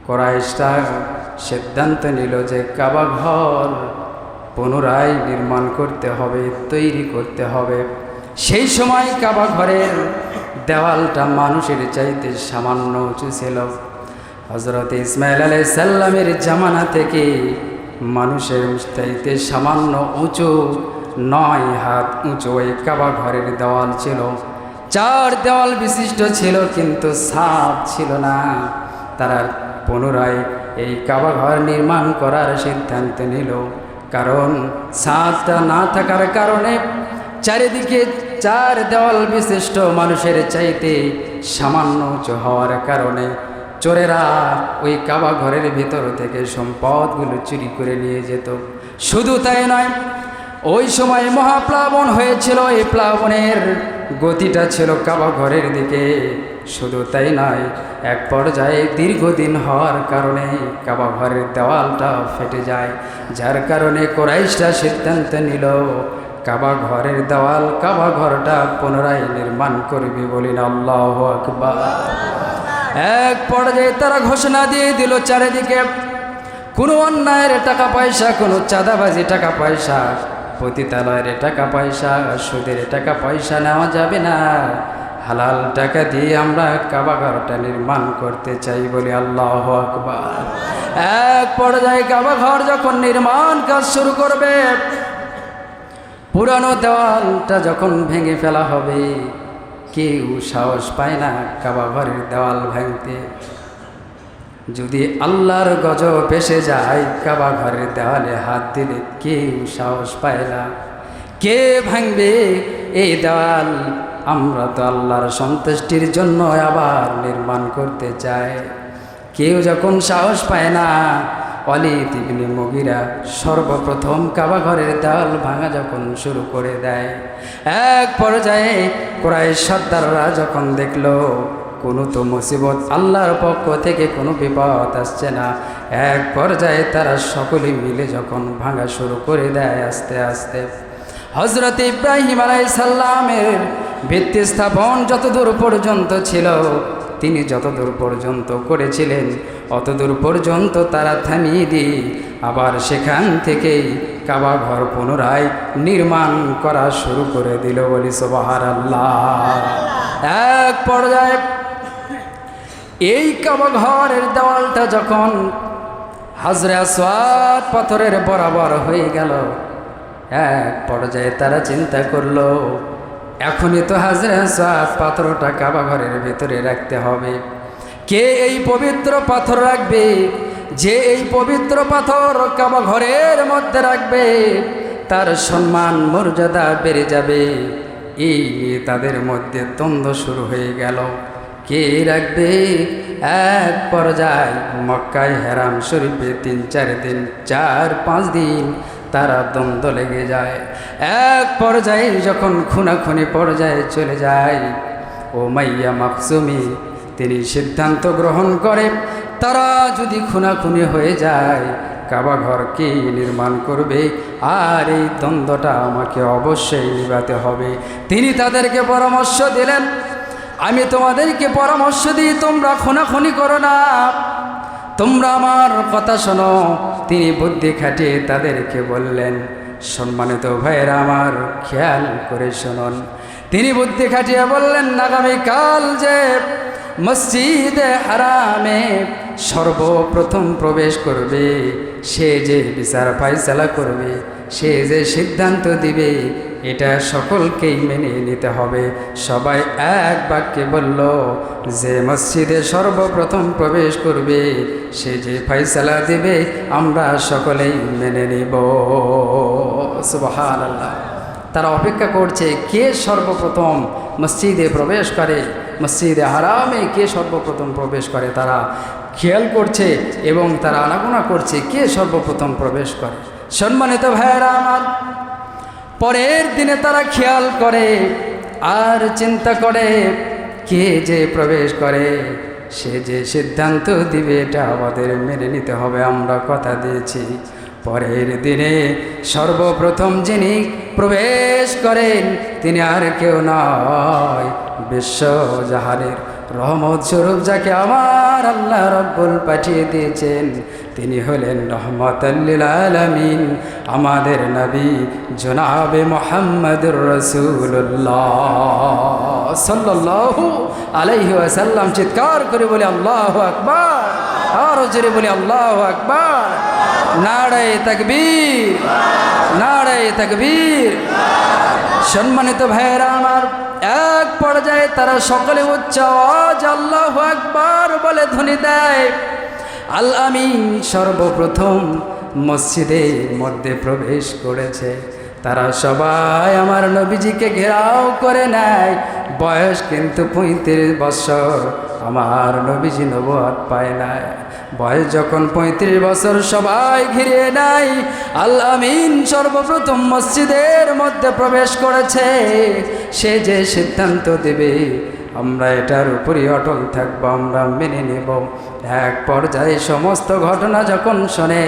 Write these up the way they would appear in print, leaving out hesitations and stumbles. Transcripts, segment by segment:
কুরাইশরা সিদ্ধান্ত নিল যে কাবা ঘর পুনরায় নির্মাণ করতে হবে, তৈরি করতে হবে। সেই সময় কাবা ঘরের দেওয়ালটা মানুষের চাইতে সামান্য উঁচু ছিল। হযরত ইসমাঈল আলাইহিস সালামের জামানা থেকে মানুষের চাইতে সামান্য উঁচু 9 হাত উঁচু ওই কাবা ঘরের দেওয়াল ছিল। 4 দেওয়াল বিশিষ্ট ছিল, কিন্তু ছাদ ছিল না। তারা পুনরায় এই কাবা ঘর নির্মাণ করার সিদ্ধান্ত নিল, কারণ ছাদটা না থাকার কারণে চারিদিকে 4 দেওয়াল বিশিষ্ট মানুষের চাইতে সামান্য উঁচু হওয়ার কারণে চোরেরা ওই কাবা ঘরের ভিতর থেকে সম্পদগুলো চুরি করে নিয়ে যেত। শুধু তাই নয়, ওই সময় মহাপ্লাবন হয়েছিল। এই প্লাবনের গতিটা ছিল কাবা ঘরের দিকে। শুধু তাই নয়, এক পর্যায়ে দীর্ঘদিন হওয়ার কারণে কাবা ঘরের দেওয়ালটা ফেটে যায়, যার কারণে কুরাইশরা সিদ্ধান্ত নিল কাবা ঘরের দেওয়াল, কাবা ঘরটা পুনরায় নির্মাণ করবে। বলিন আল্লাহু আকবার। এক পর্যায়ে তারা ঘোষণা দিয়ে দিল চারিদিকে কোনো অন্যায়ের টাকা পয়সা, কোনো চাঁদাবাজি টাকা পয়সা, পতিতালয়ের টাকা পয়সা, সুদের টাকা পয়সা নেওয়া যাবে না। হালাল টাকা দিয়ে আমরা কাবা ঘরটা নির্মাণ করতে চাই। বলি আল্লাহু আকবার। এক পর্যায়ে কাবা ঘর যখন নির্মাণ কাজ শুরু করবে, পুরানো দেওয়ালটা যখন ভেঙে ফেলা হবে, কেউ সাহস পায় না কাবা ঘরের দেওয়াল ভাঙতে। যদি আল্লাহর গজব এসে যায়, কাবা ঘরের দেওয়ালে হাত দিলে কেউ সাহস পায় না। কে ভাঙবে এই দেওয়াল? আমরা তো আল্লাহর সন্তুষ্টির জন্য আবার নির্মাণ করতে চাই। কেউ যখন সাহস পায় না, ওয়ালিদ ইবনে মুগীরা সর্বপ্রথম কাবা ঘরের দেওয়াল ভাঙা যখন শুরু করে দেয়। এক পর্যায়ে কুরাইশ সর্দাররা যখন দেখলো কোনো তো মুসিবত, আল্লাহর পক্ষ থেকে কোনো বিপদ আসছে না, এক পর্যায়ে তারা সকলে মিলে যখন ভাঙা শুরু করে দেয় আস্তে আস্তে। হযরত ইব্রাহিম আলাইহিস সালামের ভিত্তি স্থাপন যতদূর পর্যন্ত ছিল, তিনি যতদূর পর্যন্ত করেছিলেন অতদূর পর্যন্ত তারা থামিয়ে দিয়ে আবার সেখান থেকেই কাবা ঘর পুনরায় নির্মাণ করা শুরু করে দিল। বলি সুবহানাল্লাহ। এক পর্যায়ে এই কাবা ঘরের দেওয়ালটা যখন হাজরে আসওয়াদ পাথরের বরাবর হয়ে গেল, এক পর্যায়ে তারা চিন্তা করলো এখনই তো হাজরে আসওয়াদ পাথরটা কাবা ঘরের ভিতরে রাখতে হবে। কে এই পবিত্র পাথর রাখবে? যে এই পবিত্র পাথর কাবা ঘরের মধ্যে রাখবে, তার সম্মান মর্যাদা বেড়ে যাবে। এই নিয়ে তাদের মধ্যে দ্বন্দ্ব শুরু হয়ে গেল, কে রাখবে? এক পর্যায়ে মক্কায় হেরাম শরীফে 3-4 দিন, 4-5 দিন তারা দ্বন্দ্ব লেগে যায়। এক পর্যায়ে যখন খুনাখুনি পর্যায়ে চলে যায়, উমাইয়া মাখজুমি তিনি সিদ্ধান্ত গ্রহণ করে তারা যদি খুনাখুনি হয়ে যায়, কাবা ঘর কে নির্মাণ করবে, আর এই দ্বন্দ্বটা আমাকে অবশ্যই নিভাতে হবে। তিনি তাদেরকে পরামর্শ দিলেন, আমি তোমাদেরকে পরামর্শ দিই তোমরা খুনাখুনি করো না, তোমরা আমার কথা শোনো। তিনি বুদ্ধি খাটিয়ে তাদেরকে বললেন, সম্মানিত ভাইয়েরা আমার খেয়াল করে শুনুন। তিনি বুদ্ধি খাটিয়ে বললেন, আগামীকাল যে মসজিদে হারামে সর্বপ্রথম প্রবেশ করবে, সে যে বিচার ফায়সালা করবে, সে যে সিদ্ধান্ত দিবে, এটা সকলকেই মেনে নিতে হবে। সবাই এক বাক্যে বলল, যে মসজিদে সর্বপ্রথম প্রবেশ করবে, সে যে ফায়সালা দিবে আমরা সকলেই মেনে নিব। সুবহানাল্লাহ। তারা অপেক্ষা করছে কে সর্বপ্রথম মসজিদে প্রবেশ করে, মসজিদে হারামে কে সর্বপ্রথম প্রবেশ করে। তারা খেয়াল করছে এবং তারা আনাগোনা করছে কে সর্বপ্রথম প্রবেশ করে। সম্মানিত ভাইয়েরা আমার, পরের দিনে তারা খেয়াল করে আর চিন্তা করে কে যে প্রবেশ করে, সে যে সিদ্ধান্ত দিবে এটা আমাদের মেনে নিতে হবে, আমরা কথা দিয়েছি। পরের দিনে সর্বপ্রথম যিনি প্রবেশ করেন তিনি আর কেউ নয়, বিশ্বজাহানের রহমত স্বরূপ যাকে আমার আল্লাহ রব্বুল পাঠিয়ে দিয়েছেন তিনি হলেন রহমতাল লিল আলামিন, আমাদের নবী জনাবে মুহাম্মদুর রাসূলুল্লাহ সাল্লাল্লাহু আলাইহি ওয়াসাল্লাম। চিৎকার করে বলে আল্লাহু আকবার, আরো জোরে বলে আল্লাহু আকবার। নারে তাকবীর, নারে তাকবীর। সম্মানিত ভাইয়েরা আমার, এক পর্যায়ে তারা সকলে উচ্চ আওয়াজ আল্লাহু আকবার বলে ধ্বনি দেয়। আল আমিন সর্বপ্রথম মসজিদের মধ্যে প্রবেশ করেছে। তারা সবাই আমার নবীজিকে ঘেরাও করে নেয়। বয়স কিন্তু 35 বছর, আমার নবীজি নবুয়ত পায় নাই। বয়স যখন 35 বছর, সবাই ঘিরে নাই। আল আমিন সর্বপ্রথম মসজিদের মধ্যে প্রবেশ করেছে। সে যে সিদ্ধান্ত দেবে আমরা এটার উপরই অটল থাকবো, আমরা মেনে নেব। এক পর্যায়ে সমস্ত ঘটনা যখন শোনে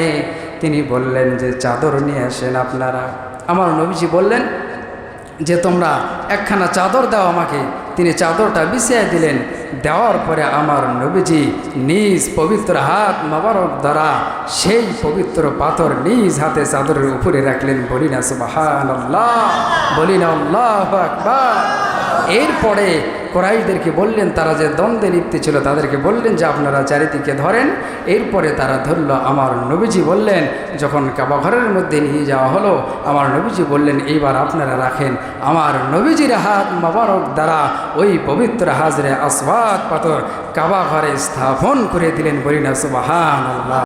তিনি বললেন যে চাদর নিয়ে আসেন আপনারা। আমার নবীজি বললেন যে তোমরা একখানা চাদর দাও আমাকে। তিনি চাদরটা বিছিয়ে দিলেন। দেওয়ার পরে আমার নবীজি নিজ পবিত্র হাত মোবারক দ্বারা সেই পবিত্র পাথর নিজ হাতে চাদরের উপরে রাখলেন। বলি না সুবহানাল্লাহ, বলি না আল্লাহু আকবার। এরপরে কুরাইশদেরকে বললেন, তারা যে দ্বন্দ্বে লিপ্ত ছিল তাদেরকে বললেন যে আপনারা চারিদিকে ধরেন। এরপরে তারা ধরল। আমার নবীজি বললেন, যখন কাবা ঘরের মধ্যে নিয়ে যাওয়া হলো, আমার নবীজি বললেন এইবার আপনারা রাখেন। আমার নবীজির হাত মোবারক দ্বারা ওই পবিত্র হাজরে আসওয়াদ পাথর কাবা ঘরে স্থাপন করে দিলেন। বলি না সুবহানাল্লাহ।